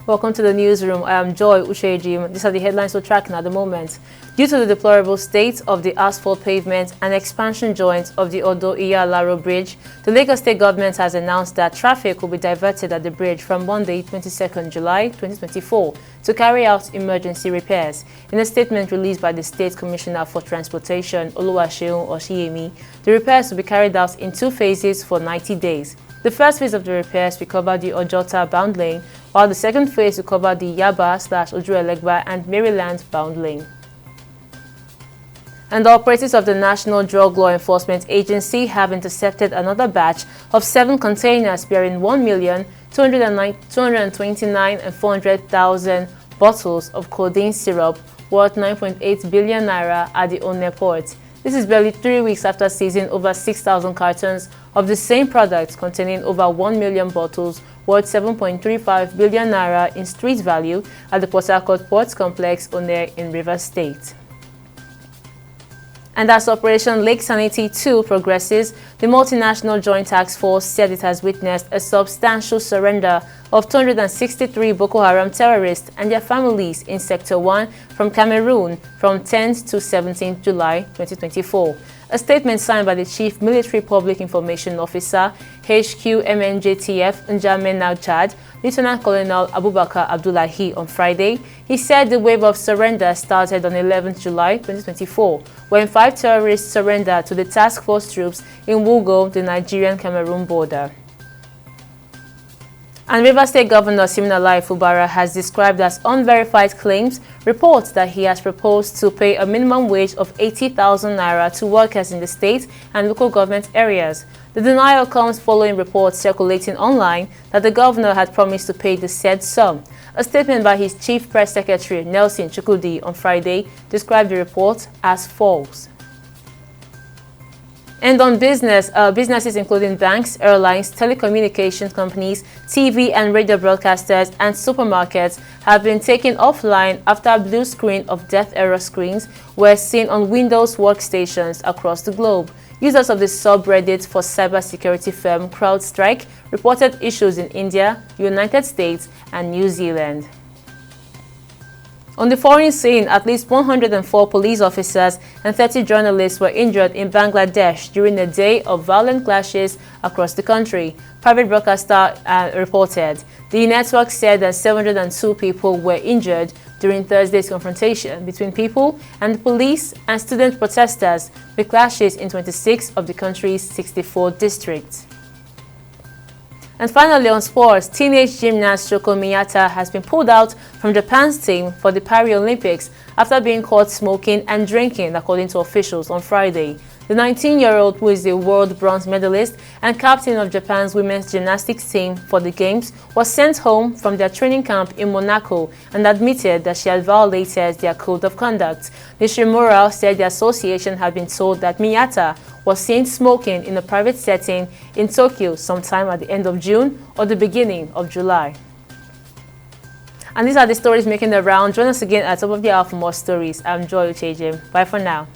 Welcome to the newsroom. I am Joy Ucheji. These are the headlines we're tracking at the moment. Due to the deplorable state of the asphalt pavement and expansion joints of the Odo-Iya-Alaro Bridge, the Lagos State government has announced that traffic will be diverted at the bridge from Monday, 22nd July 2024 to carry out emergency repairs. In a statement released by the State Commissioner for Transportation, Oluwaseun Oshiyemi, the repairs will be carried out in two phases for 90 days. The first phase of the repairs will cover the Ojota bound lane, while the second phase will cover the Yaba/Ojuelegba and Maryland bound lane. And the operatives of the National Drug Law Enforcement Agency have intercepted another batch of 7 containers bearing 1,229,400,000 bottles of codeine syrup worth 9.8 billion naira at the Onne port. This is barely 3 weeks after seizing over 6,000 cartons of the same product containing over 1 million bottles worth 7.35 billion naira in street value at the Port Harcourt Port Complex, Onne in Rivers State. And as Operation Lake Sanity 2 progresses, the Multinational Joint Task Force said it has witnessed a substantial surrender of 263 Boko Haram terrorists and their families in Sector 1 from Cameroon from 10th to 17th July 2024. A statement signed by the Chief Military Public Information Officer, HQ MNJTF N'Djamena Chad, Lieutenant Colonel Abubakar Abdullahi on Friday. He said the wave of surrender started on 11th July 2024, when 5 terrorists surrendered to the task force troops in Wugo, the Nigerian-Cameroon border. And Rivers State Governor Siminalayi Fubara has described as unverified claims reports that he has proposed to pay a minimum wage of 80,000 naira to workers in the state and local government areas. The denial comes following reports circulating online that the governor had promised to pay the said sum. A statement by his chief press secretary, Nelson Chukwudi, on Friday described the report as false. And on businesses including banks, airlines, telecommunications companies, TV and radio broadcasters, and supermarkets have been taken offline after a blue screen of death error screens were seen on Windows workstations across the globe. Users of the subreddit for cybersecurity firm CrowdStrike reported issues in India, United States, and New Zealand. On the foreign scene, at least 104 police officers and 30 journalists were injured in Bangladesh during a day of violent clashes across the country, private broadcaster reported. The network said that 702 people were injured during Thursday's confrontation between people and the police and student protesters with clashes in 26 of the country's 64 districts. And finally, on sports, teenage gymnast Shoko Miyata has been pulled out from Japan's team for the Paralympics after being caught smoking and drinking, according to officials on Friday. The 19-year-old, who is a world bronze medalist and captain of Japan's women's gymnastics team for the Games, was sent home from their training camp in Monaco and admitted that she had violated their code of conduct. Nishimura said the association had been told that Miyata was seen smoking in a private setting in Tokyo sometime at the end of June or the beginning of July. And these are the stories making the round. Join us again at top of the hour for more stories. I'm Joy Ucheji. Bye for now.